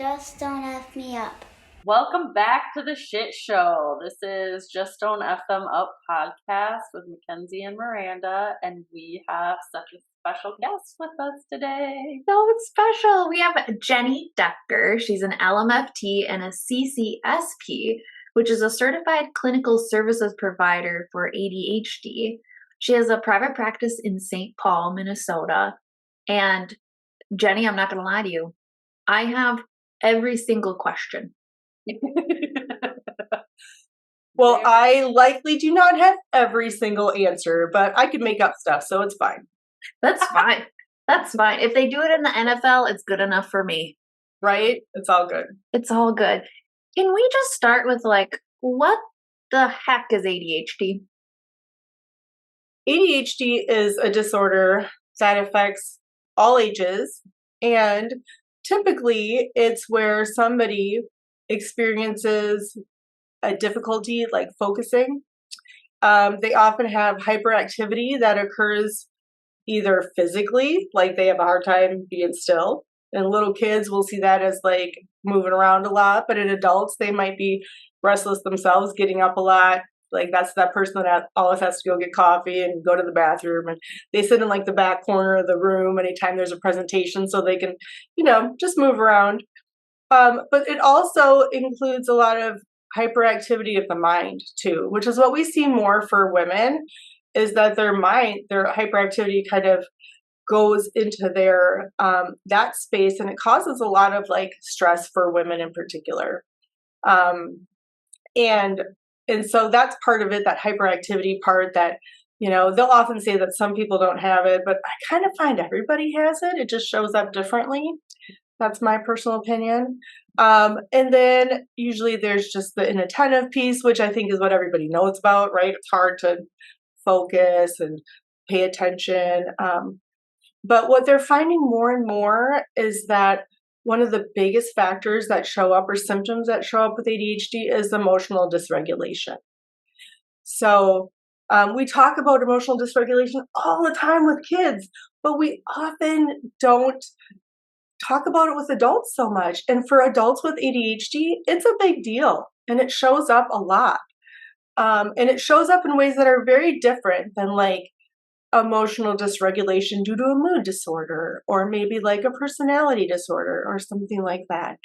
Just don't F me up. Welcome back to the shit show. This is Just Don't F Them Up podcast with Mackenzie and Miranda, and we have such a special guest with us today. So it's special. We have Jenny Decker. She's an LMFT and a CCSP, which is a certified clinical services provider for ADHD. She has a private practice in St. Paul, Minnesota. And Jenny, I'm not going to lie to you. I have every single question. Well, I likely do not have every single answer, but I can make up stuff, so it's fine. That's fine. That's fine. If they do it in the NFL, it's good enough for me. Right? It's all good. It's all good. Can we just start with what the heck is ADHD? ADHD is a disorder that affects all ages, and typically it's where somebody experiences a difficulty like focusing. They often have hyperactivity that occurs either physically, like they have a hard time being still. And little kids will see that as like moving around a lot, but in adults, they might be restless themselves, getting up a lot. Like that's that person that always has to go get coffee and go to the bathroom. And they sit in like the back corner of the room anytime there's a presentation so they can, just move around. But it also includes a lot of hyperactivity of the mind too, which is what we see more for women, is that their hyperactivity kind of goes into their that space, and it causes a lot of like stress for women in particular. And so that's part of it, that hyperactivity part that, they'll often say that some people don't have it, but I kind of find everybody has it. It just shows up differently. That's my personal opinion. And then usually there's just the inattentive piece, which I think is what everybody knows about, right? It's hard to focus and pay attention. But what they're finding more and more is that one of the biggest factors that show up, or symptoms that show up with ADHD, is emotional dysregulation. So we talk about emotional dysregulation all the time with kids, but we often don't talk about it with adults so much. And for adults with ADHD, it's a big deal, and it shows up a lot. And it shows up in ways that are very different than like emotional dysregulation due to a mood disorder, or maybe like a personality disorder or something like that.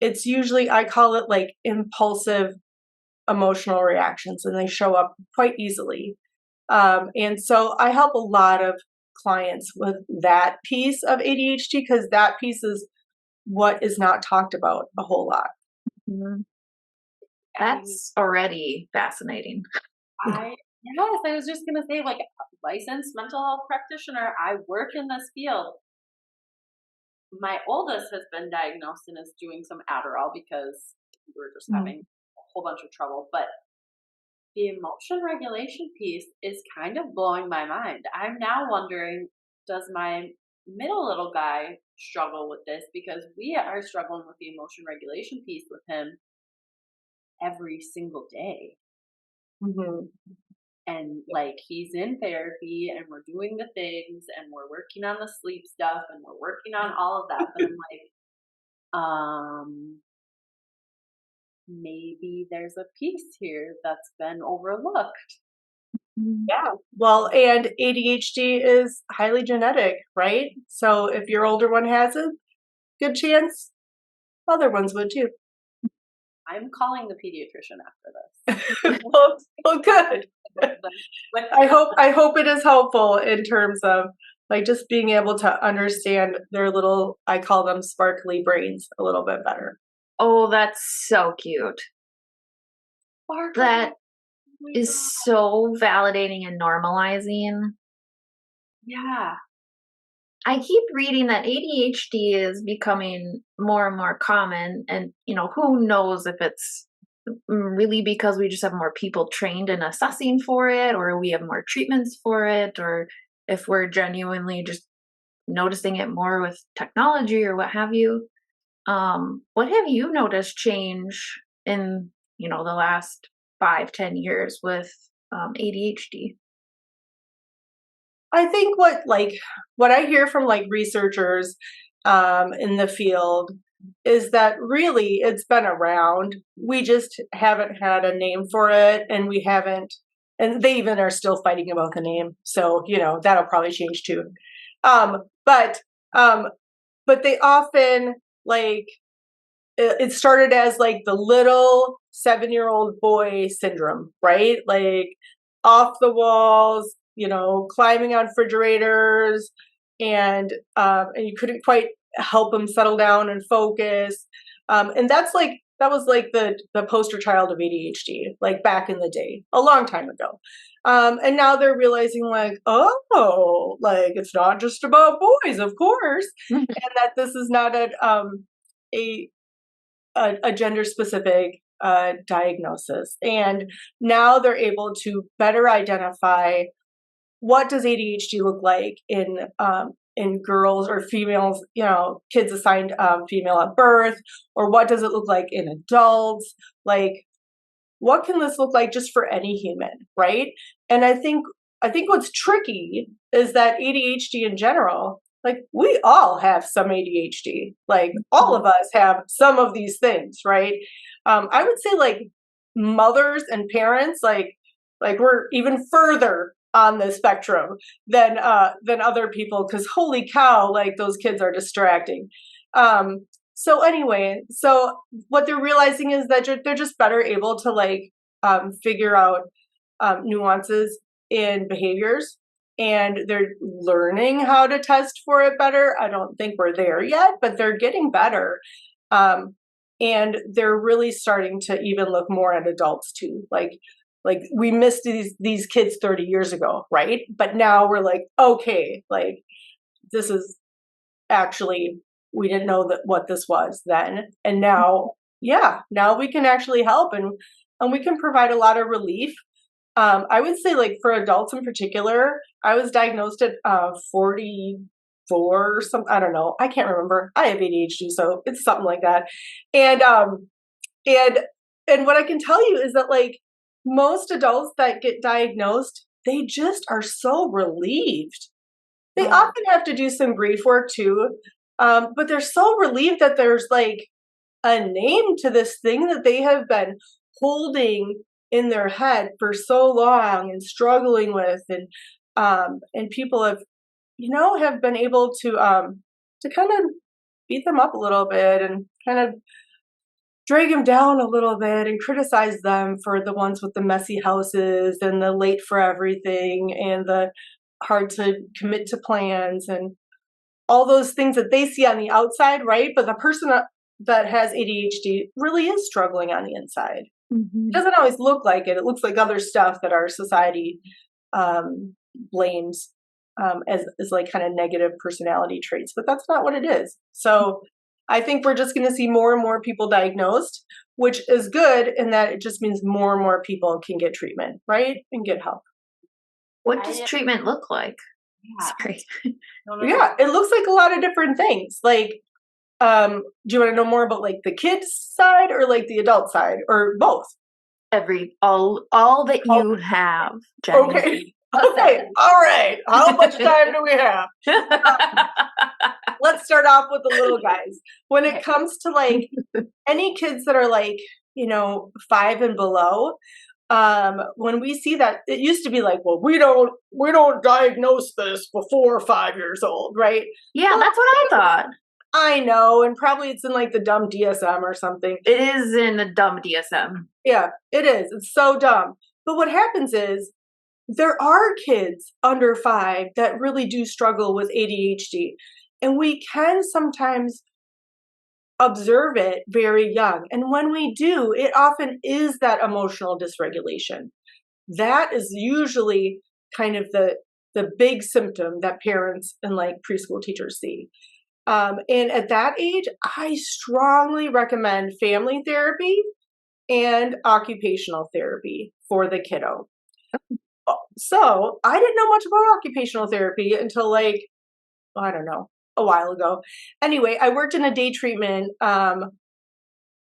It's usually, I call it like impulsive emotional reactions, and they show up quite easily. And so I help a lot of clients with that piece of ADHD, because that piece is what is not talked about a whole lot. Mm-hmm. That's already fascinating. Yes, I was just gonna say, like, licensed mental health practitioner. I work in this field. My oldest has been diagnosed and is doing some Adderall because we're just having a whole bunch of trouble. But the emotion regulation piece is kind of blowing my mind. I'm now wondering, does my middle little guy struggle with this? Because we are struggling with the emotion regulation piece with him every single day. Mm-hmm. And like he's in therapy and we're doing the things and we're working on the sleep stuff and we're working on all of that. But I'm like, maybe there's a piece here that's been overlooked. Yeah. Well, and ADHD is highly genetic, right? So if your older one has it, good chance other ones would too. I'm calling the pediatrician after this. well, good. I hope it is helpful in terms of like just being able to understand their little, I call them sparkly brains, a little bit better. Oh, that's so cute. Sparkly. That is so validating and normalizing. Yeah. I keep reading that ADHD is becoming more and more common, and who knows if it's really because we just have more people trained in assessing for it, or we have more treatments for it, or if we're genuinely just noticing it more with technology or what have you. What have you noticed change in the last 5-10 years with ADHD? I think what I hear from like researchers in the field is that really it's been around. We just haven't had a name for it, and and they even are still fighting about the name. So, that'll probably change too. Um, but, um, but they often like, it started as like the little 7-year-old boy syndrome, right? Like off the walls, climbing on refrigerators, and you couldn't quite help them settle down and focus. And that was like the poster child of ADHD, like back in the day, a long time ago. And now they're realizing like, oh, like it's not just about boys, of course, and that this is not a gender specific diagnosis. And now they're able to better identify what does ADHD look like in girls or females, kids assigned female at birth, or what does it look like in adults? Like, what can this look like just for any human, right? And I think what's tricky is that ADHD in general, like we all have some ADHD, like all of us have some of these things, right? I would say like mothers and parents, like we're even further on the spectrum than other people, because holy cow, like those kids are distracting. So anyway, so what they're realizing is that they're just better able to like figure out nuances in behaviors, and they're learning how to test for it better. I don't think we're there yet, but they're getting better. And they're really starting to even look more at adults too. Like we missed these kids 30 years ago, right? But now we're like, okay, like this is actually, we didn't know what this was then. And now, now we can actually help, and we can provide a lot of relief. I would say like for adults in particular, I was diagnosed at 44 or something. I don't know. I can't remember. I have ADHD, so it's something like that. And what I can tell you is that like most adults that get diagnosed, they just are so relieved. They often have to do some grief work too, but they're so relieved that there's like a name to this thing that they have been holding in their head for so long and struggling with, and people have been able to kind of beat them up a little bit and kind of drag them down a little bit and criticize them for the ones with the messy houses and the late for everything and the hard to commit to plans and all those things that they see on the outside, right? But the person that has ADHD really is struggling on the inside. It doesn't always look like it. It looks like other stuff that our society blames as like kind of negative personality traits, but that's not what it is. So I think we're just going to see more and more people diagnosed, which is good in that it just means more and more people can get treatment, right? And get help. What does treatment look like? Sorry. Yeah, it looks like a lot of different things. Like, do you want to know more about like the kids side or like the adult side or both? All that you have, Jenny. Okay. Okay. All right. How much time do we have? Let's start off with the little guys. When it comes to like any kids that are like, 5 and below, when we see that, it used to be like, well, we don't diagnose this before 5 years old, right? Yeah, that's what I thought. I know, and probably it's in like the dumb DSM or something. It is in the dumb DSM. Yeah, it is. It's so dumb. But what happens is there are kids under 5 that really do struggle with ADHD, and we can sometimes observe it very young. And when we do, it often is that emotional dysregulation. That is usually kind of the big symptom that parents and like preschool teachers see. And at that age, I strongly recommend family therapy and occupational therapy for the kiddo. So I didn't know much about occupational therapy until like, I don't know, a while ago. Anyway, I worked in a day treatment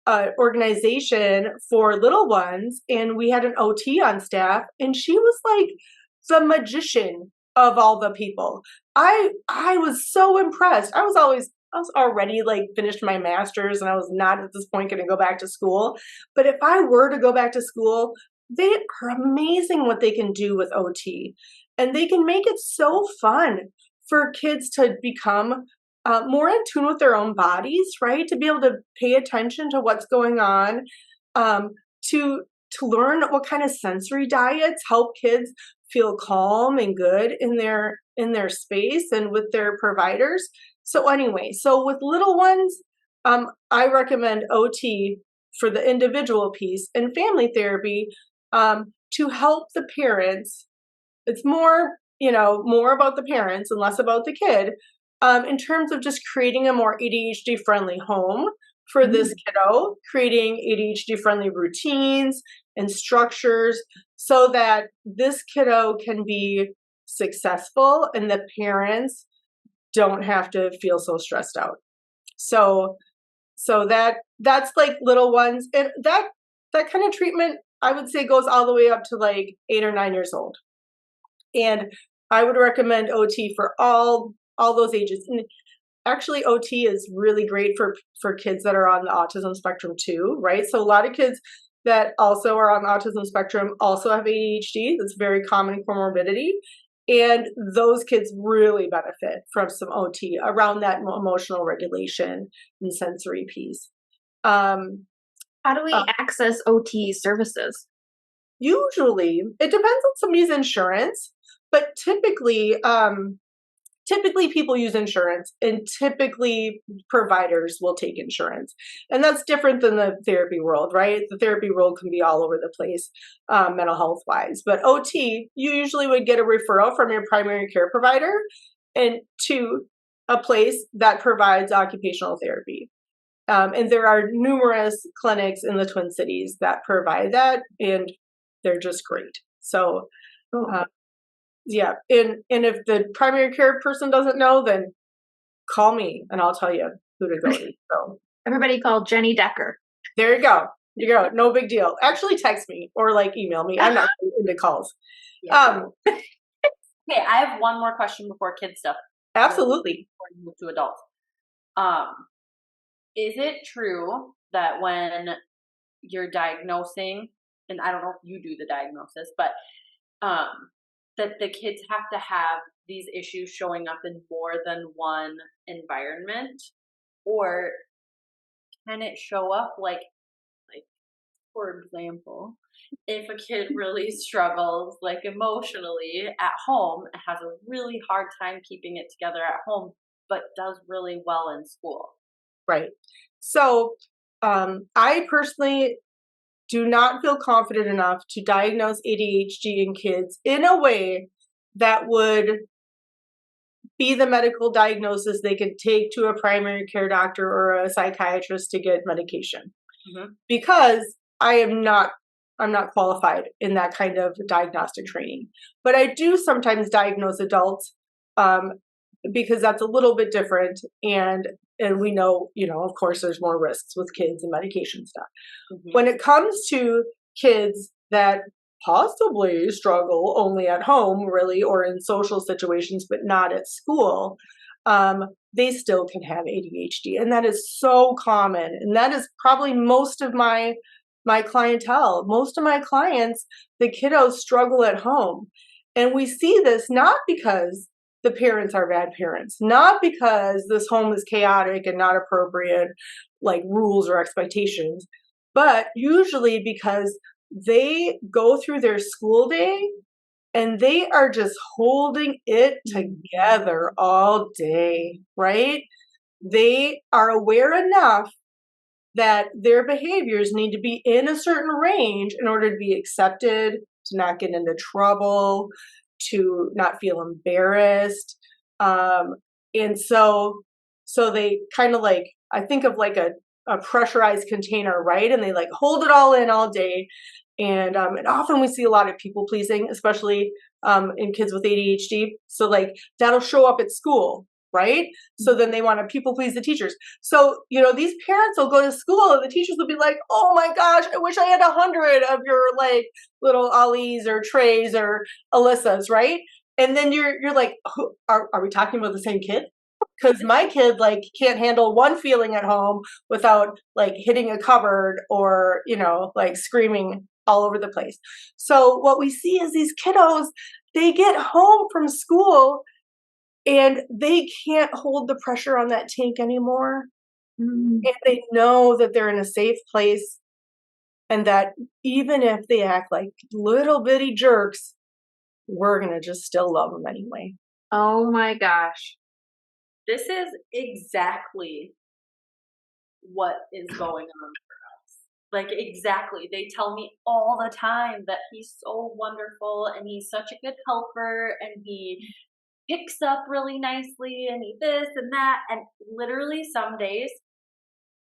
organization for little ones, and we had an OT on staff, and she was like the magician of all the people. I was so impressed. I was always was already like finished my master's and I was not at this point going to go back to school. But if I were to go back to school, they are amazing what they can do with OT. And they can make it so fun for kids to become more in tune with their own bodies, right? To be able to pay attention to what's going on, to learn what kind of sensory diets help kids feel calm and good in their space and with their providers. So anyway, so with little ones, I recommend OT for the individual piece and family therapy to help the parents. It's more, more about the parents and less about the kid, in terms of just creating a more ADHD friendly home for this kiddo, creating ADHD friendly routines and structures so that this kiddo can be successful and the parents don't have to feel so stressed out. So that's like little ones, and that kind of treatment I would say goes all the way up to like 8 or 9 years old. And I would recommend OT for all those ages. And actually OT is really great for kids that are on the autism spectrum too, right? So a lot of kids that also are on the autism spectrum also have ADHD. That's very common comorbidity. And those kids really benefit from some OT around that emotional regulation and sensory piece. How do we access OT services? Usually, it depends on somebody's insurance, but typically people use insurance, and typically providers will take insurance. And that's different than the therapy world, right? The therapy world can be all over the place, mental health wise. But OT, you usually would get a referral from your primary care provider and to a place that provides occupational therapy. And there are numerous clinics in the Twin Cities that provide that, and they're just great. So, yeah. And if the primary care person doesn't know, then call me and I'll tell you who to go to. So Everybody call Jenny Decker. there you go. No big deal. Actually text me or like email me. I'm not into calls. Yeah. Okay, I have one more question before kid stuff. Absolutely. Before we move to adults. Is it true that when you're diagnosing, and I don't know if you do the diagnosis, but that the kids have to have these issues showing up in more than one environment? Or can it show up like for example, if a kid really struggles like emotionally at home and has a really hard time keeping it together at home, but does really well in school? Right. So I personally do not feel confident enough to diagnose ADHD in kids in a way that would be the medical diagnosis they could take to a primary care doctor or a psychiatrist to get medication. Because I'm not qualified in that kind of diagnostic training. But I do sometimes diagnose adults because that's a little bit different, and we know, of course, there's more risks with kids and medication stuff. When it comes to kids that possibly struggle only at home, really, or in social situations, but not at school, they still can have ADHD. And that is so common. And that is probably most of my clientele. Most of my clients, the kiddos struggle at home. And we see this not because the parents are bad parents, not because this home is chaotic and not appropriate, like rules or expectations, but usually because they go through their school day and they are just holding it together all day, right? They are aware enough that their behaviors need to be in a certain range in order to be accepted, to not get into trouble, to not feel embarrassed. And so they kind of like, I think of like a pressurized container, right? And they like hold it all in all day. And often we see a lot of people pleasing, especially in kids with ADHD. So like that'll show up at school, right? So then they want to people please the teachers. So, these parents will go to school and the teachers will be like, oh my gosh, I wish I had 100 of your like little Ali's or Trey's or Alyssa's, right? And then you're like, are we talking about the same kid? because my kid like can't handle one feeling at home without like hitting a cupboard or, you know, like screaming all over the place. So what we see is these kiddos, they get home from school and they can't hold the pressure on that tank anymore. Mm. And they know that they're in a safe place and that even if they act like little bitty jerks, we're going to just still love them anyway. Oh my gosh. This is exactly what is going on for us. Like, exactly. They tell me all the time that he's so wonderful and he's such a good helper and he picks up really nicely and he this and that. And literally some days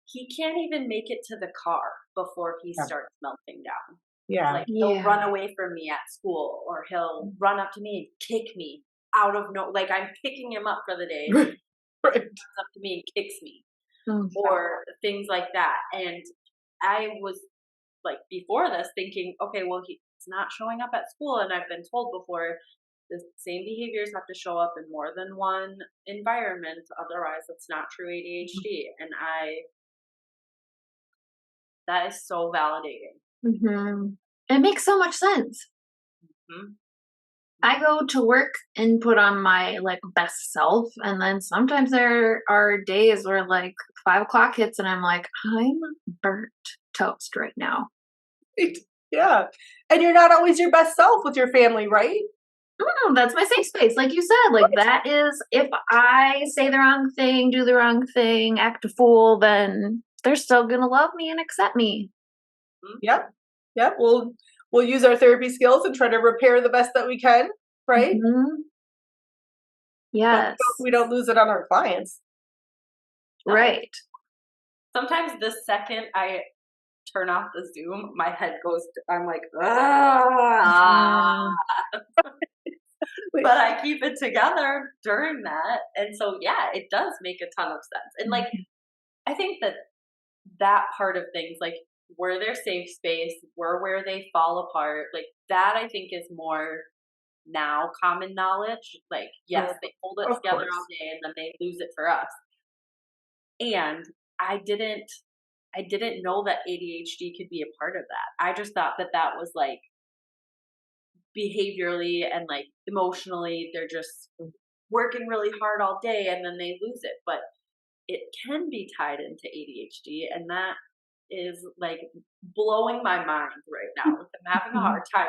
he can't even make it to the car before he starts melting down. Yeah. Like, he'll run away from me at school, or he'll run up to me and kick me out of like I'm picking him up for the day. Right. He comes up to me and kicks me, or things like that. And I was like, before this, thinking, okay, well, he's not showing up at school, and I've been told before the same behaviors have to show up in more than one environment, otherwise it's not true ADHD. And that is so validating. It makes so much sense. I go to work and put on my like best self, and then sometimes there are days where like 5 o'clock hits and I'm like, I'm burnt toast right now. Yeah. And you're not always your best self with your family, right? That's my safe space. Like you said, like that is, if I say the wrong thing, do the wrong thing, act a fool, then they're still going to love me and accept me. Yep. Yep. We'll use our therapy skills and try to repair the best that we can, right? Yes. But we don't lose it on our clients. Right. Sometimes the second I turn off the Zoom, my head goes, I'm like, ah. But I keep it together during that. And so, yeah, it does make a ton of sense. And like, I think that part of things, like, we're their safe space, we're where they fall apart. Like, that I think is more now common knowledge. Like, yes, they hold it together all day and then they lose it for us. And I didn't know that ADHD could be a part of that. I just thought that was like behaviorally and like emotionally, they're just working really hard all day and then they lose it. But it can be tied into ADHD, and that is like blowing my mind right now. I'm having a hard time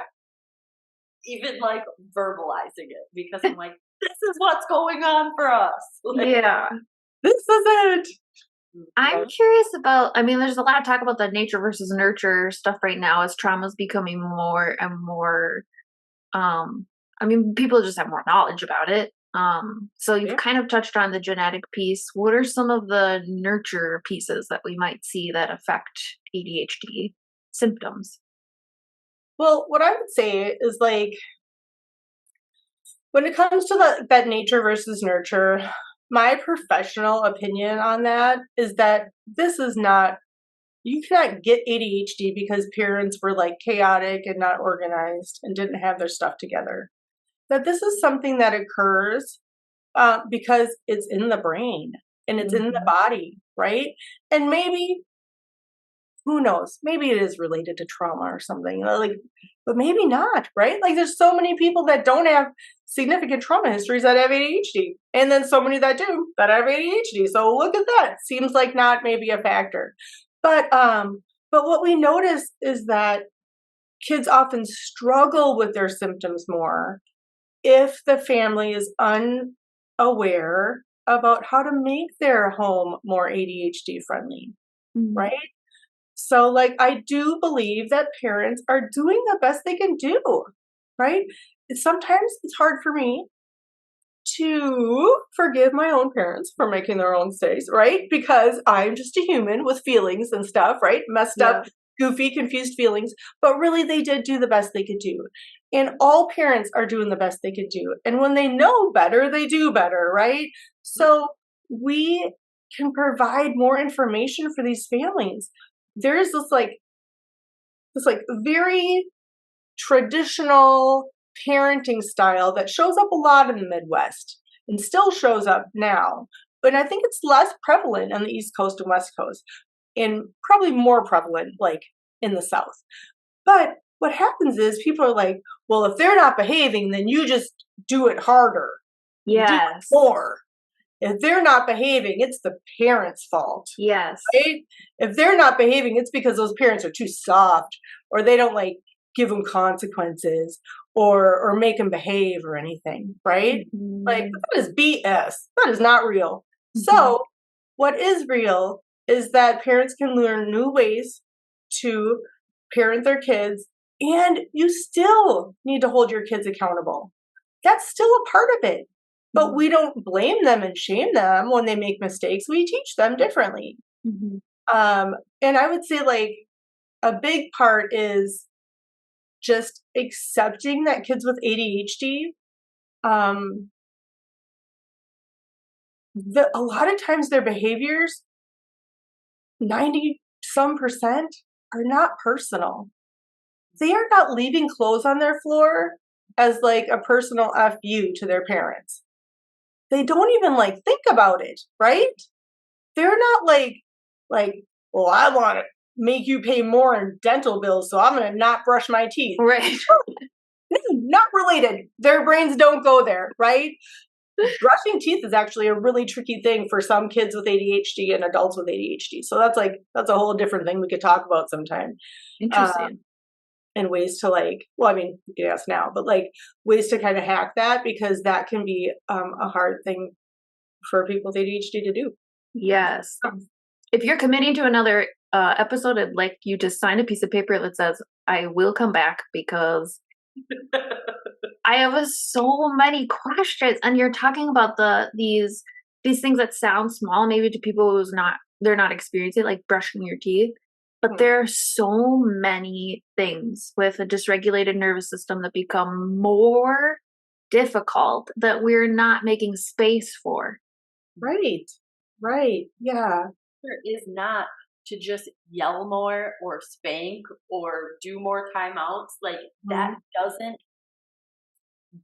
even like verbalizing it, because I'm like, this is what's going on for us. Like, yeah. This is it. I'm curious about, I mean, there's a lot of talk about the nature versus nurture stuff right now as trauma is becoming more and more, I mean, people just have more knowledge about it. So you've kind of touched on the genetic piece. What are some of the nurture pieces that we might see that affect ADHD symptoms? Well, what I would say is like, when it comes to that nature versus nurture, my professional opinion on that is that this is not, you cannot get ADHD because parents were like chaotic and not organized and didn't have their stuff together. That this is something that occurs because it's in the brain and it's in the body, right? And maybe, who knows, maybe it is related to trauma or something, like, but maybe not, right? Like, there's so many people that don't have significant trauma histories that have ADHD, and then so many that do that have ADHD. So look at that. Seems like not maybe a factor, but what we notice is that kids often struggle with their symptoms more if the family is unaware about how to make their home more ADHD friendly, right? So, like, I do believe that parents are doing the best they can do, right? Sometimes it's hard for me to forgive my own parents for making their own mistakes, right? Because I'm just a human with feelings and stuff, right? Messed up, goofy, confused feelings. But really, they did do the best they could do. And all parents are doing the best they could do. And when they know better, they do better, right? So we can provide more information for these families. There's this very traditional parenting style that shows up a lot in the Midwest and still shows up now, and I think it's less prevalent on the East Coast and West Coast, and probably more prevalent like in the South. But what happens is people are like, well, if they're not behaving, then you just do it harder. Do it Yes. more. If they're not behaving, it's the parents' fault. Yes. Right? If they're not behaving, it's because those parents are too soft, or they don't like give them consequences, or make them behave or anything, right? Like, that is BS. That is not real. So what is real is that parents can learn new ways to parent their kids, and you still need to hold your kids accountable. That's still a part of it. But we don't blame them and shame them when they make mistakes. We teach them differently. And I would say like a big part is just accepting that kids with ADHD, a lot of times their behaviors, 90 some percent, are not personal. They are not leaving clothes on their floor as like a personal FU to their parents. They don't even like think about it, right? They're not like, well, I want to make you pay more in dental bills, so I'm going to not brush my teeth. Right. No, not related. Their brains don't go there, right? Brushing teeth is actually a really tricky thing for some kids with ADHD and adults with ADHD. So that's a whole different thing we could talk about sometime. Interesting. And ways to like, well, I mean, you can ask now, but like ways to kind of hack that, because that can be a hard thing for people with ADHD to do. Yes. If you're committing to another episode, I'd like you to sign a piece of paper that says, I will come back, because I have so many questions. And you're talking about these things that sound small, maybe to people they're not experiencing, like brushing your teeth. But there are so many things with a dysregulated nervous system that become more difficult that we're not making space for. Right. Yeah. There is not to just yell more or spank or do more timeouts. Like, that doesn't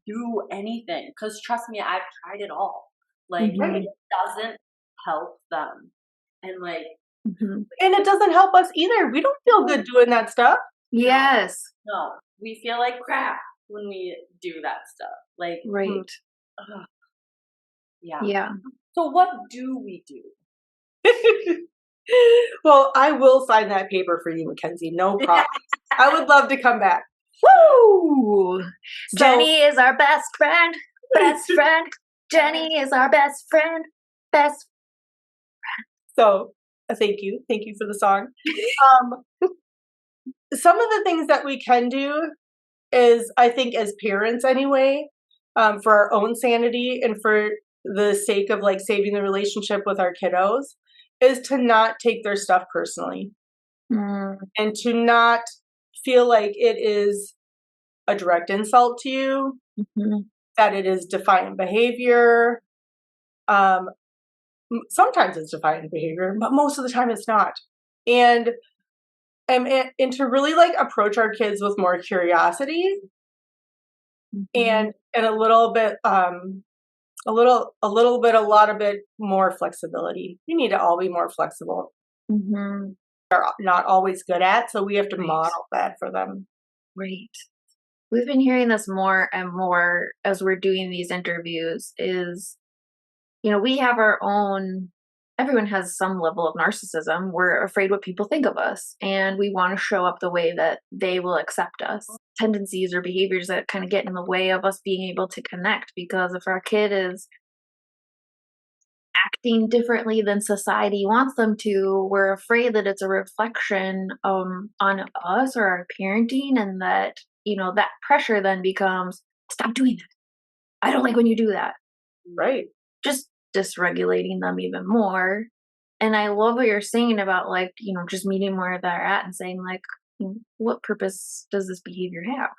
do anything. Because trust me, I've tried it all. Like, it doesn't help them. And like, and it doesn't help us either. We don't feel good doing that stuff. Yes. No, we feel like crap when we do that stuff. Like, right. Yeah. So what do we do? Well, I will sign that paper for you, Mackenzie. No problem. I would love to come back. Woo! Jenny is our best friend. Best friend. Jenny is our best friend. Best. So thank you for the song. Some of the things that we can do is, I think, as parents anyway, for our own sanity and for the sake of like saving the relationship with our kiddos, is to not take their stuff personally, and to not feel like it is a direct insult to you, that it is defiant behavior. Sometimes it's defiant behavior, but most of the time it's not. And to really like approach our kids with more curiosity, and a little bit a lot of it more flexibility. You need to all be more flexible. They're not always good at, so we have to model that for them. Right. We've been hearing this more and more as we're doing these interviews is, we have our own, everyone has some level of narcissism. We're afraid what people think of us, and we want to show up the way that they will accept us. Tendencies or behaviors that kind of get in the way of us being able to connect, because if our kid is acting differently than society wants them to, we're afraid that it's a reflection on us or our parenting, and that that pressure then becomes, stop doing that. I don't like when you do that. Right. Just dysregulating them even more. And I love what you're saying about like, just meeting where they're at and saying like, what purpose does this behavior have?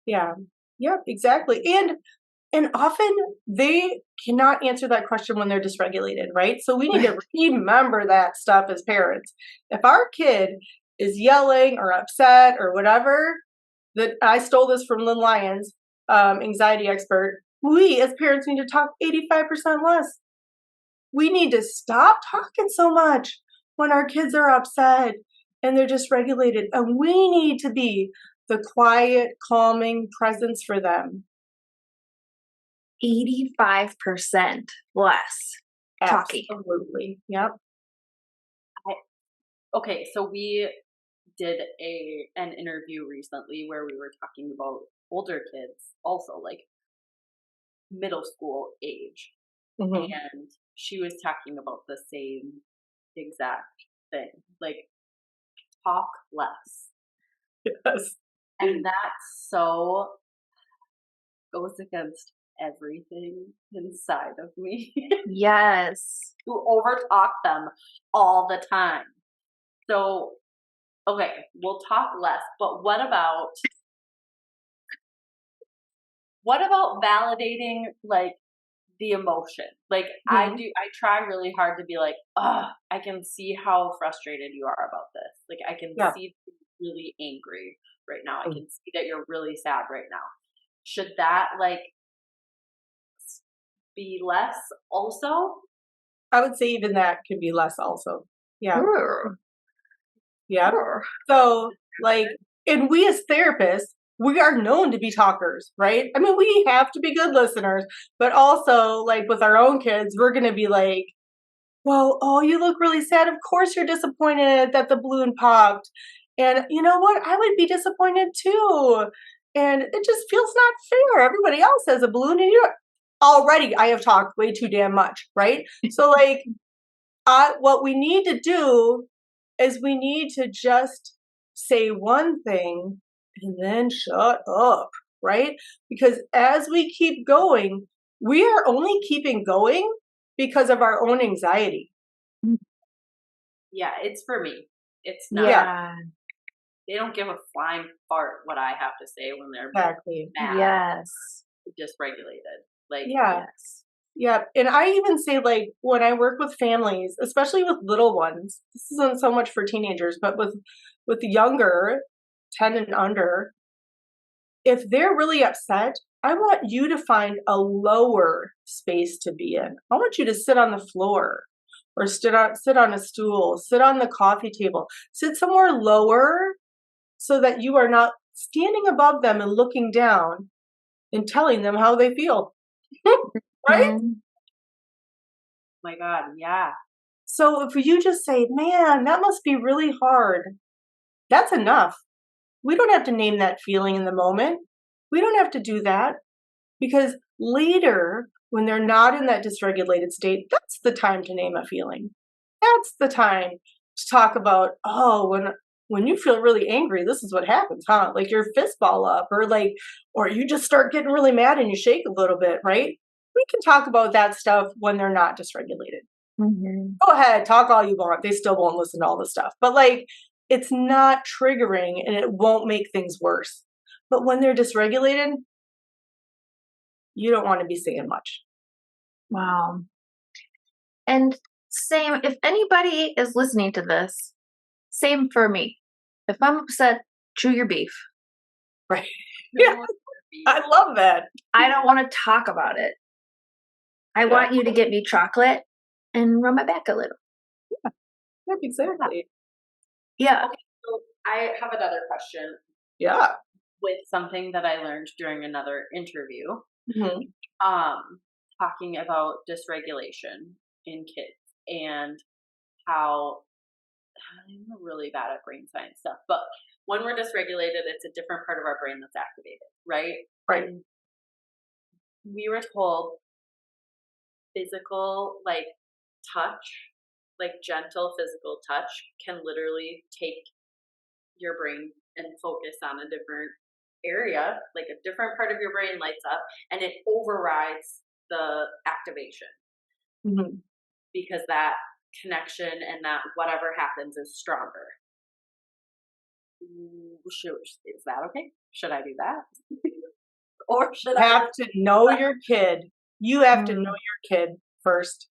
Yeah. Yep, exactly. And often they cannot answer that question when they're dysregulated, right? So we need to remember that stuff as parents. If our kid is yelling or upset or whatever, that I stole this from Lynn Lyons, anxiety expert, we as parents need to talk 85% less. we need to stop talking so much when our kids are upset and they're dysregulated. And we need to be the quiet, calming presence for them. 85% less talking. Absolutely. Yep. Okay, so we did an interview recently where we were talking about older kids, also like middle school age, Mhm. and she was talking about the same exact thing, like talk less, Yes. and that's so goes against everything inside of me. Yes. To overtalk them all the time. So, okay, we'll talk less, but what about validating like the emotion? Like I try really hard to be like, oh, I can see how frustrated you are about this. Like I can Yeah. see that you're really angry right now. I can see that you're really sad right now. Should that like be less also? I would say even that could be less also. Yeah. Sure. Yeah. Sure. So, like, and we as therapists, we are known to be talkers, right? I mean, we have to be good listeners, but also, like, with our own kids, we're going to be like, well, oh, you look really sad. Of course, you're disappointed that the balloon popped. And you know what? I would be disappointed too. And it just feels not fair. Everybody else has a balloon, and you already, I have talked way too damn much, right? So, like, what we need to do is we need to just say one thing and then shut up, right? Because as we keep going, we are only keeping going because of our own anxiety. Yeah, it's for me. It's not. Yeah. They don't give a flying fart what I have to say when they're Exactly. mad, Yes. dysregulated. Like, Yeah. Yes. Yeah. And I even say, like, when I work with families, especially with little ones, this isn't so much for teenagers, but with younger, 10 and under, if they're really upset, I want you to find a lower space to be in. I want you to sit on the floor or sit on a stool, sit on the coffee table, sit somewhere lower so that you are not standing above them and looking down and telling them how they feel. Right? Mhm. my God, yeah. So if you just say, man, that must be really hard, that's enough. We don't have to name that feeling in the moment. We don't have to do that because later, when they're not in that dysregulated state, that's the time to name a feeling. That's the time to talk about, oh, when you feel really angry, this is what happens, huh? Like your fist ball up or you just start getting really mad and you shake a little bit, right? We can talk about that stuff when they're not dysregulated. Mhm. Go ahead, talk all you want. They still won't listen to all the stuff. But like, it's not triggering and it won't make things worse. But when they're dysregulated, you don't want to be saying much. Wow. And same, if anybody is listening to this, same for me. If I'm upset, chew your beef. Right. No Yeah. one would be- I love that. I don't want to talk about it. I want you to get me chocolate and rub my back a little. Yep, exactly. Yeah. Okay, so I have another question Yeah. with something that I learned during another interview. Mhm. Talking about dysregulation in kids and how I'm really bad at brain science stuff, but when we're dysregulated, it's a different part of our brain that's activated, right? Right. And we were told physical, like touch, like gentle physical touch, can literally take your brain and focus on a different area, like a different part of your brain lights up and it overrides the activation Mhm. because that connection and that whatever happens is stronger. Is that okay? Should I do that? Or should You have to know your kid. You have to know Mm. your kid first.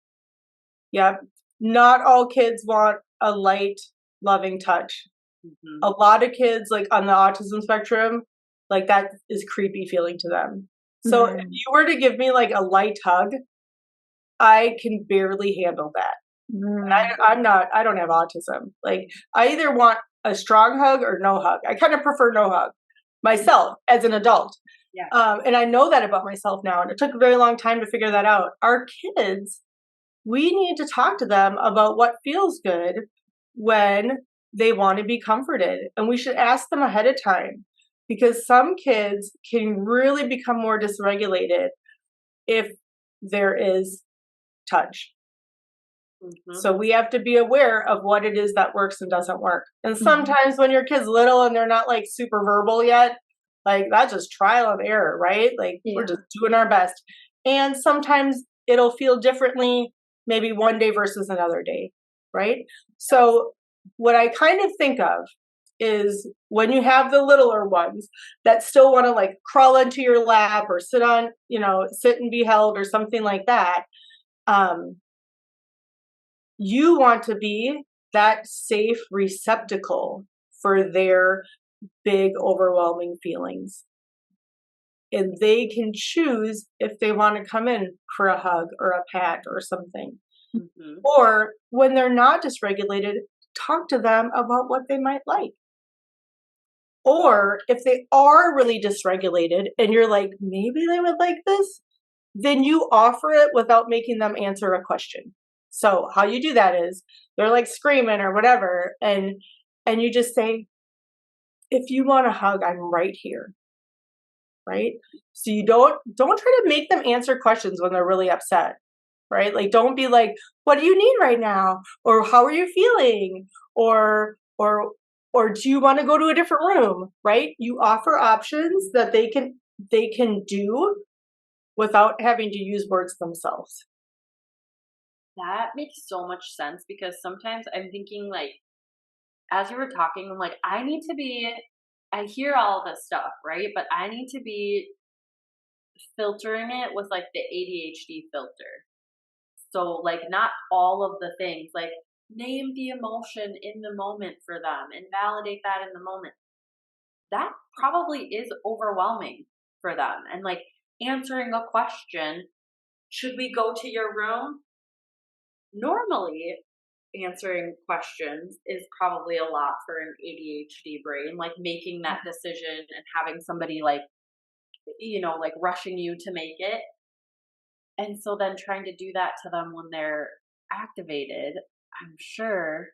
Yep. Not all kids want a light, loving touch. Mhm. A lot of kids, like on the autism spectrum, like that is creepy feeling to them. So if Mhm. you were to give me like a light hug, I can barely handle that. And I don't have autism. Like, I either want a strong hug or no hug. I kind of prefer no hug myself as an adult. Yeah. And I know that about myself now. And it took a very long time to figure that out. Our kids, we need to talk to them about what feels good when they want to be comforted. And we should ask them ahead of time, because some kids can really become more dysregulated if there is touch. So we have to be aware of what it is that works and doesn't work. And sometimes when your kid's little and they're not like super verbal yet, like that's just trial and error, right? Like we're just doing our best. And sometimes it'll feel differently, maybe one day versus another day, right? So what I kind of think of is when you have the littler ones that still want to like crawl into your lap or sit on, sit and be held or something like that. You want to be that safe receptacle for their big, overwhelming feelings. And they can choose if they want to come in for a hug or a pat or something. Or when they're not dysregulated, talk to them about what they might like. Or if they are really dysregulated and you're like, maybe they would like this, then you offer it without making them answer a question. So how you do that is they're like screaming or whatever. And you just say, if you want a hug, I'm right here. Right. So you don't try to make them answer questions when they're really upset. Right. Like, don't be like, what do you need right now? Or how are you feeling? Or do you want to go to a different room? Right. You offer options that they can do without having to use words themselves. That makes so much sense, because sometimes I'm thinking, like, as you were talking, I'm like, I hear all this stuff, right? But I need to be filtering it with like the ADHD filter. So like not all of the things, like name the emotion in the moment for them and validate that in the moment. That probably is overwhelming for them. And like answering a question, should we go to your room? Normally, answering questions is probably a lot for an ADHD brain, like making that decision and having somebody like, like rushing you to make it. And so then trying to do that to them when they're activated, I'm sure.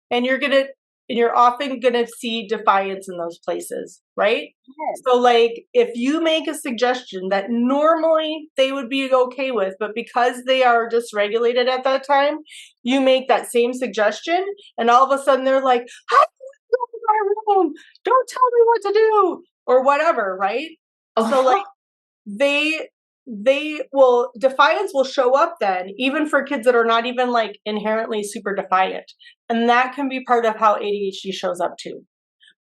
And you're often gonna see defiance in those places, right? Yes. So like if you make a suggestion that normally they would be okay with, but because they are dysregulated at that time, you make that same suggestion and all of a sudden they're like, how do you go to my room? Don't tell me what to do or whatever, right? So like defiance will show up then, even for kids that are not even like inherently super defiant. And that can be part of how ADHD shows up too,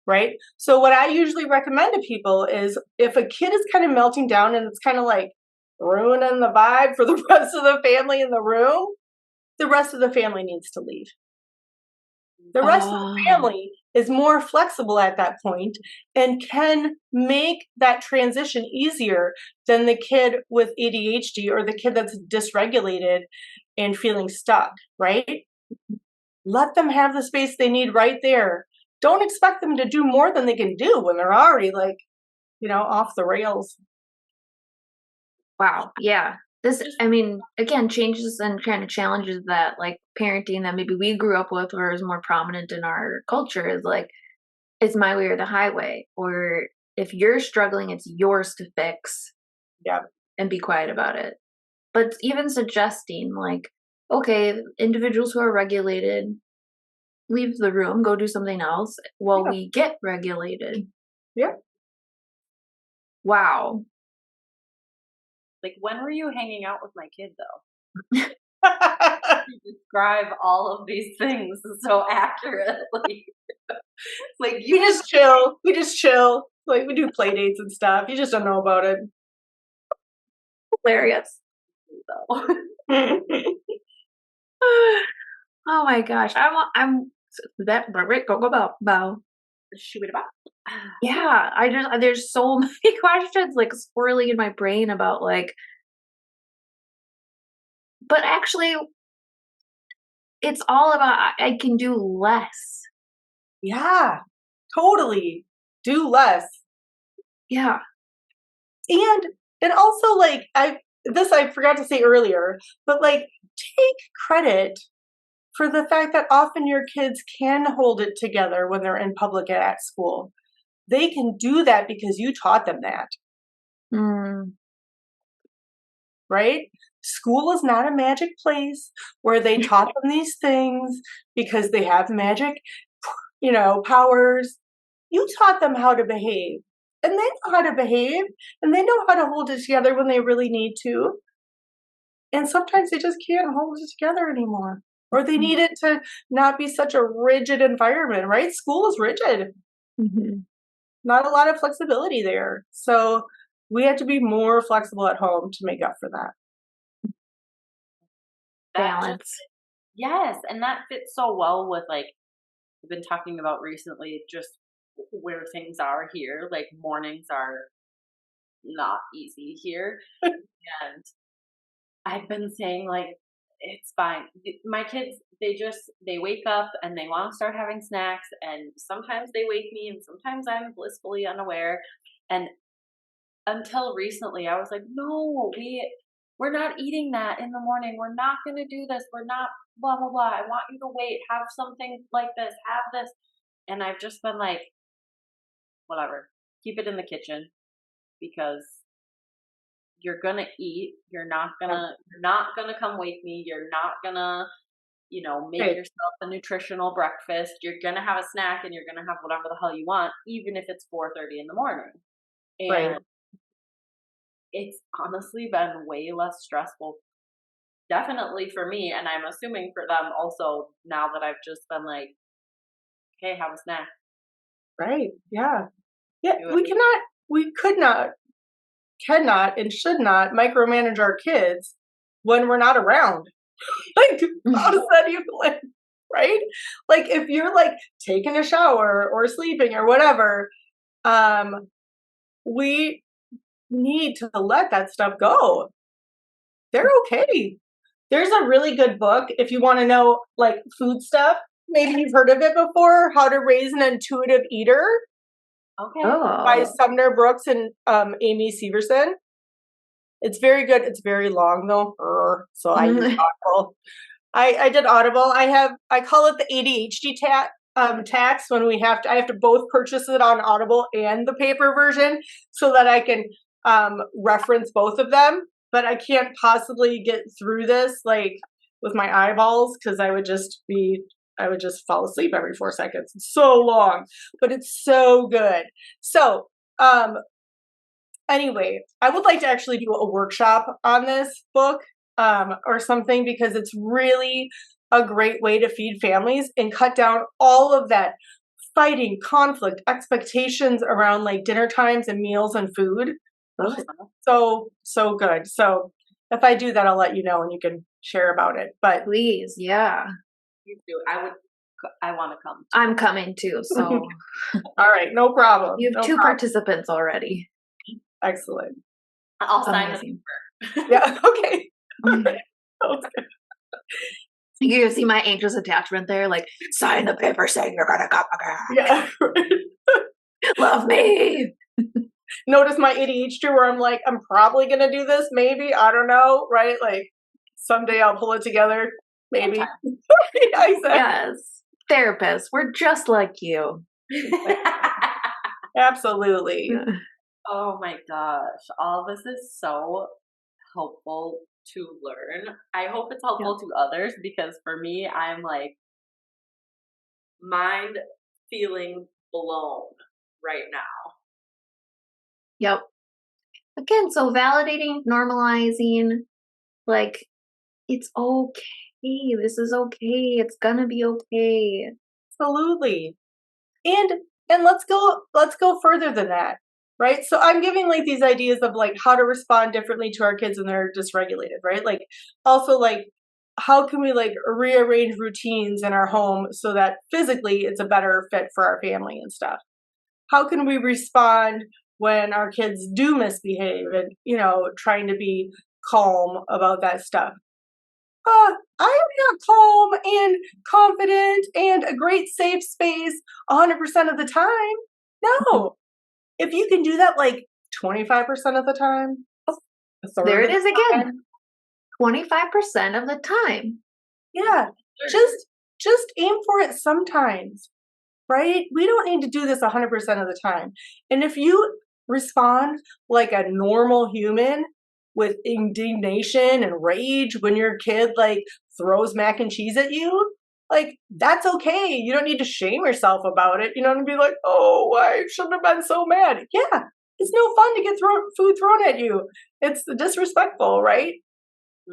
right? So what I usually recommend to people is if a kid is kind of melting down and it's kind of like ruining the vibe for the rest of the family in the room, the rest of the family needs to leave. The rest of the family is more flexible at that point and can make that transition easier than the kid with ADHD or the kid that's dysregulated and feeling stuck, right? Let them have the space they need right there. Don't expect them to do more than they can do when they're already like, off the rails. Wow. Yeah. This, I mean, again, changes and kind of challenges that like parenting that maybe we grew up with or is more prominent in our culture is like, it's my way or the highway. Or if you're struggling, it's yours to fix. Yeah. And be quiet about it. But even suggesting like, okay, individuals who are regulated, leave the room, go do something else while we get regulated. Yeah. Wow. Like, when were you hanging out with my kid, though? You describe all of these things so accurately. Like, we just chill. Like, we do play dates and stuff. You just don't know about it. Hilarious. Oh my gosh. I'm that go bow. Shoot it about. Yeah, there's so many questions like swirling in my brain about like But actually, it's all about I can do less. Yeah, totally. Do less. Yeah. And also like I forgot to say earlier, but like take credit for the fact that often your kids can hold it together when they're in public and at school. They can do that because you taught them that, right? School is not a magic place where they taught them these things because they have magic, powers. You taught them how to behave, and they know how to behave, and they know how to hold it together when they really need to. And sometimes they just can't hold it together anymore. Or they need it to not be such a rigid environment, right? School is rigid. Mm-hmm. Not a lot of flexibility there. So we have to be more flexible at home to make up for that. Balance. Yes, and that fits so well with like we've been talking about recently, just where things are here. Like mornings are not easy here, and I've been saying like it's fine. My kids, they wake up and they want to start having snacks, and sometimes they wake me, and sometimes I'm blissfully unaware. And until recently, I was like, no, we're not eating that in the morning. We're not going to do this. We're not blah blah blah. I want you to wait. Have something like this. Have this. And I've just been like, whatever. Keep it in the kitchen because you're gonna eat. You're not gonna come wake me. You're not gonna, make Right. yourself a nutritional breakfast. You're gonna have a snack and you're gonna have whatever the hell you want, even if it's 4:30 in the morning. Right. And it's honestly been way less stressful, definitely for me, and I'm assuming for them also. Now that I've just been like, "Okay, have a snack." Right. Yeah. Yeah. Do it. We could not, cannot, and should not micromanage our kids when we're not around. Like, how does that even like, right? Like, if you're like taking a shower or sleeping or whatever, we need to let that stuff go. They're okay. There's a really good book if you want to know like food stuff. Maybe you've heard of it before, How to Raise an Intuitive Eater Okay. by Oh. Sumner Brooks and Amy Severson. It's very good. It's very long though, so I use Audible. I did Audible. I call it the ADHD tax when I have to both purchase it on Audible and the paper version so that I can reference both of them. But I can't possibly get through this like with my eyeballs because I would just fall asleep every 4 seconds. It's so long, but it's so good. So anyway, I would like to actually do a workshop on this book or something because it's really a great way to feed families and cut down all of that fighting, conflict, expectations around like dinner times and meals and food. So good. So if I do that, I'll let you know and you can share about it. But Please, yeah. You do. I want to come. I'm coming too, so all right, no problem. you have No two problem. participants already. Excellent. I'll sign the Amazing. paper. Yeah. Okay. All right. Okay. You see my anxious attachment there, like sign the paper saying you're gonna come again. Yeah. Love me. Notice my ADHD where I'm like, I'm probably gonna do this, maybe. I don't know, right? Like someday I'll pull it together. Maybe. Yeah, exactly. Yes. Therapists, we're just like you. Absolutely. Oh my gosh. All this is so helpful to learn. I hope it's helpful to others because for me, I'm like mind feeling blown right now. Yep. Again, so validating, normalizing, like it's okay. This is okay. It's gonna be okay. Absolutely. And let's go further than that. Right? So I'm giving like these ideas of like how to respond differently to our kids when they're dysregulated, right? Like also like how can we like rearrange routines in our home so that physically it's a better fit for our family and stuff? How can we respond when our kids do misbehave and, trying to be calm about that stuff? I am not calm and confident and a great safe space 100% of the time. No. If you can do that like 25% of the time, a third There of it is the again. time, 25% of the time. yeah, just aim for it sometimes, right? We don't need to do this 100% of the time. And if you respond like a normal human with indignation and rage when your kid like throws mac and cheese at you, like that's okay. You don't need to shame yourself about it. You know, and be like, oh, I shouldn't have been so mad. Yeah, it's no fun to get food thrown at you. It's disrespectful, right?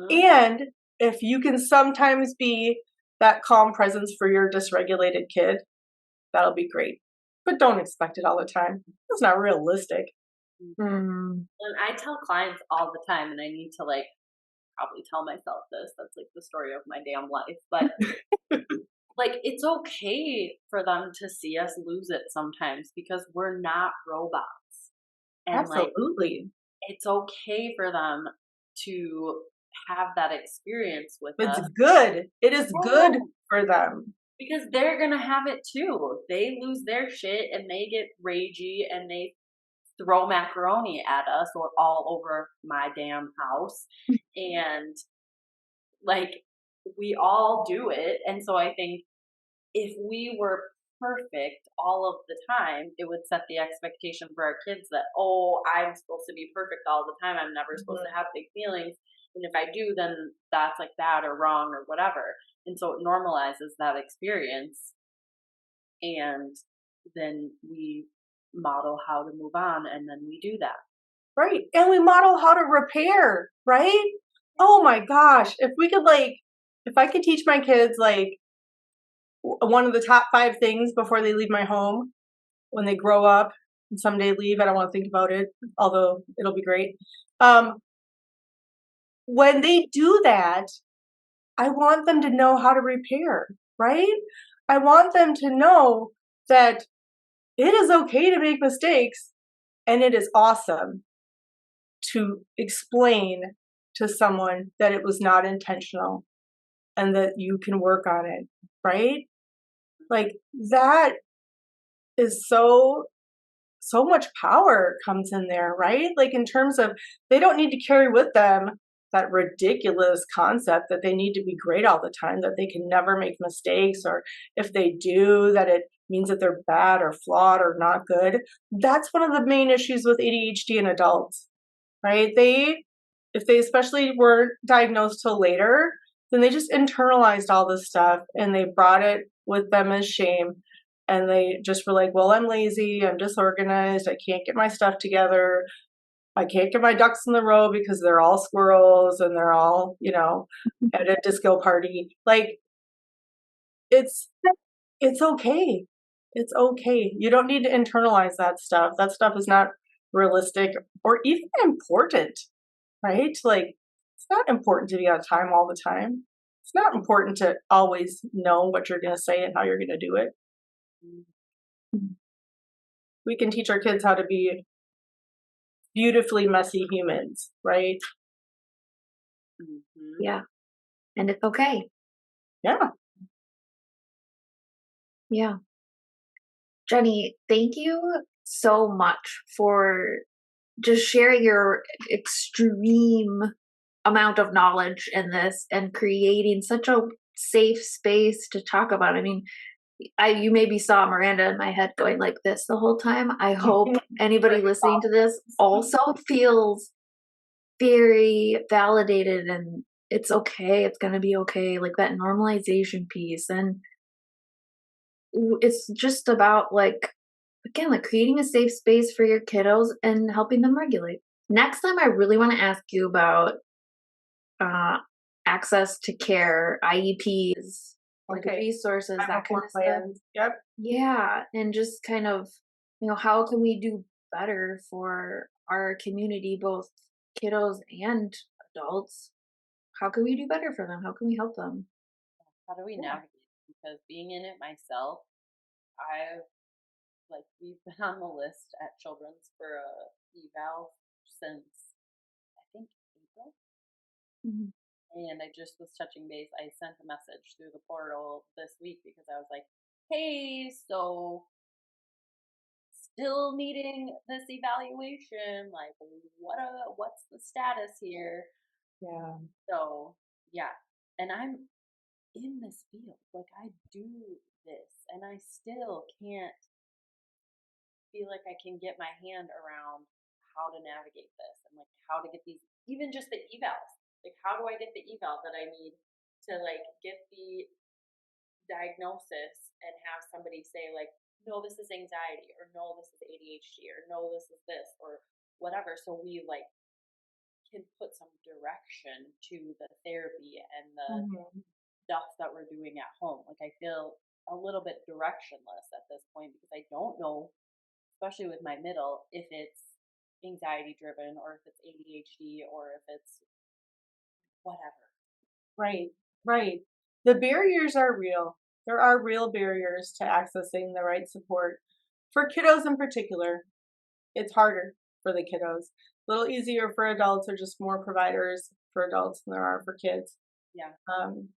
And if you can sometimes be that calm presence for your dysregulated kid, that'll be great. But don't expect it all the time. It's not realistic. Mm. And I tell clients all the time, and I need to like probably tell myself this. That's like the story of my damn life. But like it's okay for them to see us lose it sometimes because we're not robots. And like Absolutely. it's okay for them to have that experience with It's us good. It is good Yeah. for them. because they're gonna have it too. They lose their shit and they get ragey and they throw macaroni at us or all over my damn house. And like we all do it. And so I think if we were perfect all of the time, it would set the expectation for our kids that, oh, I'm supposed to be perfect all the time. I'm never supposed to have big feelings. And if I do, then that's like bad or wrong or whatever. And so it normalizes that experience. And then we model how to move on and then we do that. Right. And we model how to repair, right? Oh my gosh. If we could like, if I could teach my kids like one of the top 5 things before they leave my home when they grow up and someday leave, I don't want to think about it, although it'll be great. When they do that, I want them to know how to repair, right? I want them to know that it is okay to make mistakes and it is awesome to explain to someone that it was not intentional and that you can work on it, right? Like that is so much power comes in there, right? Like in terms of they don't need to carry with them that ridiculous concept that they need to be great all the time, that they can never make mistakes, or if they do, that it means that they're bad or flawed or not good. That's one of the main issues with ADHD in adults, right? If they especially weren't diagnosed till later, then they just internalized all this stuff and they brought it with them as shame. And they just were like, well, I'm lazy, I'm disorganized, I can't get my stuff together, I can't get my ducks in the row because they're all squirrels and they're all, at a disco party. Like it's okay. It's okay. You don't need to internalize that stuff. That stuff is not realistic or even important, right? Like it's not important to be on time all the time. It's not important to always know what you're going to say and how you're going to do it. We can teach our kids how to be beautifully messy humans, right? Yeah. And it's okay. Yeah. Yeah. Jenny, thank you so much for just sharing your extreme amount of knowledge in this and creating such a safe space to talk about. I mean, you maybe saw Miranda in my head going like this the whole time. I hope anybody listening to this also feels very validated and it's okay. It's going to be okay. Like that normalization piece. And it's just about like, again, like creating a safe space for your kiddos and helping them regulate. Next time, I really want to ask you about uh, access to care, IEPs, like Okay. resources, that kind of stuff. Plans. Yep. Yeah, and just kind of, how can we do better for our community, both kiddos and adults? How can we do better for them? How can we help them? How do we navigate? Because being in it myself, I've like we've been on the list at Children's for a eval since I think April. Mhm. And I just was touching base. I sent a message through the portal this week because I was like, hey, so still needing this evaluation. Like, what's the status here? Yeah. So, yeah. And I'm in this field. Like, I do this, and I still can't feel like I can get my hand around how to navigate this and like how to get these, even just the evals. Like, how do I get the eval that I need to like get the diagnosis and have somebody say like, no, this is anxiety, or no, this is ADHD, or no, this is this, or whatever. So we like can put some direction to the therapy and the Mhm. stuff that we're doing at home. Like, I feel a little bit directionless at this point because I don't know, especially with my middle, if it's anxiety driven or if it's ADHD or if it's whatever. Right. Right. The barriers are real. There are real barriers to accessing the right support. For kiddos in particular, it's harder for the kiddos. A little easier for adults, or just more providers for adults than there are for kids. Yeah. Um,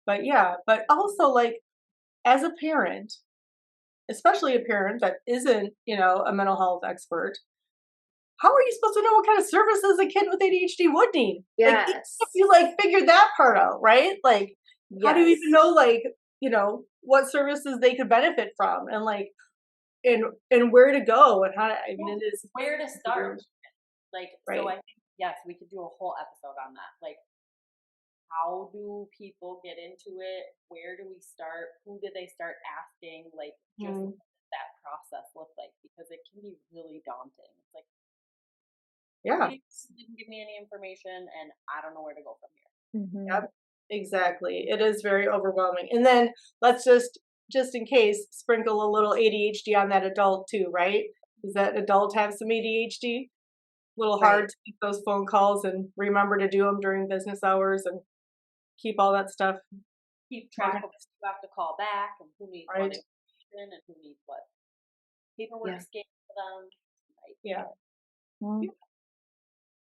Yeah. but also like as a parent, especially a parent that isn't, a mental health expert, how are you supposed to know what kind of services a kid with ADHD would need? Like, even Yes. if you like figured that part out, right? Like, how do you even Yes. know, like, what services they could benefit from, and like, and where to go, and how to, I mean, it is Where to start? Like, so right. I think, yes, we could do a whole episode on that. Like, how do people get into it? Where do we start? Who do they start asking? Like, just Mm, what does that process look like? Because it can be really daunting. It's like, yeah, you didn't give me any information, and I don't know where to go from here. Mhm. yep, exactly. It is very overwhelming. And then let's just in case, sprinkle a little ADHD on that adult too, right? Does that adult have some ADHD? Little Right. hard to make those phone calls and remember to do them during business hours and keep all that stuff Keep track of who you have to call back and who needs what right. information and who needs what paperwork Yeah. scanned for them. Right. Yeah. Mm.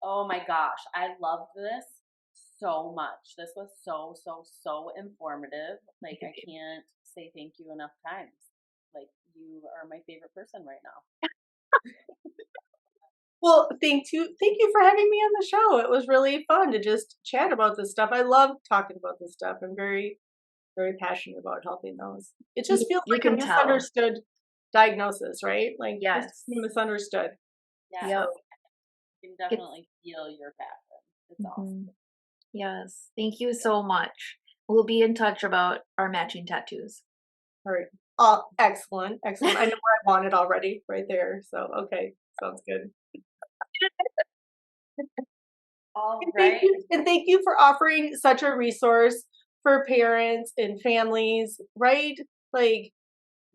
Oh my gosh, I loved this so much. This was so, so, so informative. Like, I can't say thank you enough times. Like, you are my favorite person right now. Well, thank you for having me on the show. It was really fun to just chat about this stuff. I love talking about this stuff. I'm very, very passionate about helping those. It just feels You like a can tell. misunderstood diagnosis, right? Like just Yes. misunderstood. Yes, Yep. So you can It's definitely feel your passion. It's awesome. Mhm. Yes. Thank you so much. We'll be in touch about our matching tattoos. all right. Oh, excellent. Excellent. I know where I want it already, right there. So okay. Sounds good. All right. And thank you for offering such a resource for parents and families, right? Like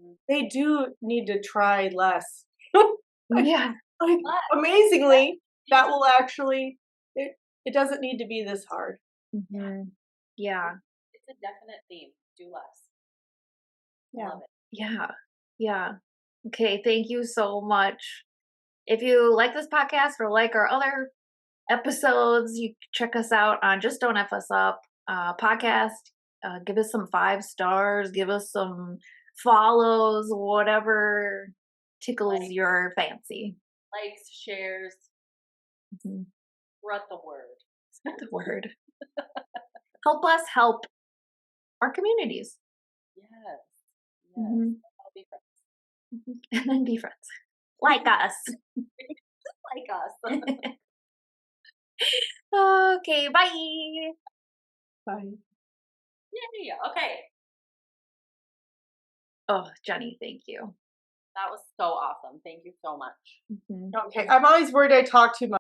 Mm. they do need to try less. Yeah. Like But amazingly, that will actually it doesn't need to be this hard. Mhm. Yeah. it's a definite theme. Do less. I Yeah. love it. Yeah. Yeah. Okay. Thank you so much. If you like this podcast or like our other episodes, you can check us out on Just Don't F Us Up podcast. Give us some 5 stars. Give us some follows, whatever tickles Like, your fancy. likes, shares, Mhm. spread the word. Spread the word. Help us help our communities. Yes. Yes. Mhm. I'll be friends. And then be friends. Like us. Like us. Okay, bye. Bye. Yay. Okay. Oh, Jenny, thank you. That was so awesome. Thank you so much. Mhm. Okay. I'm always worried I talk too much.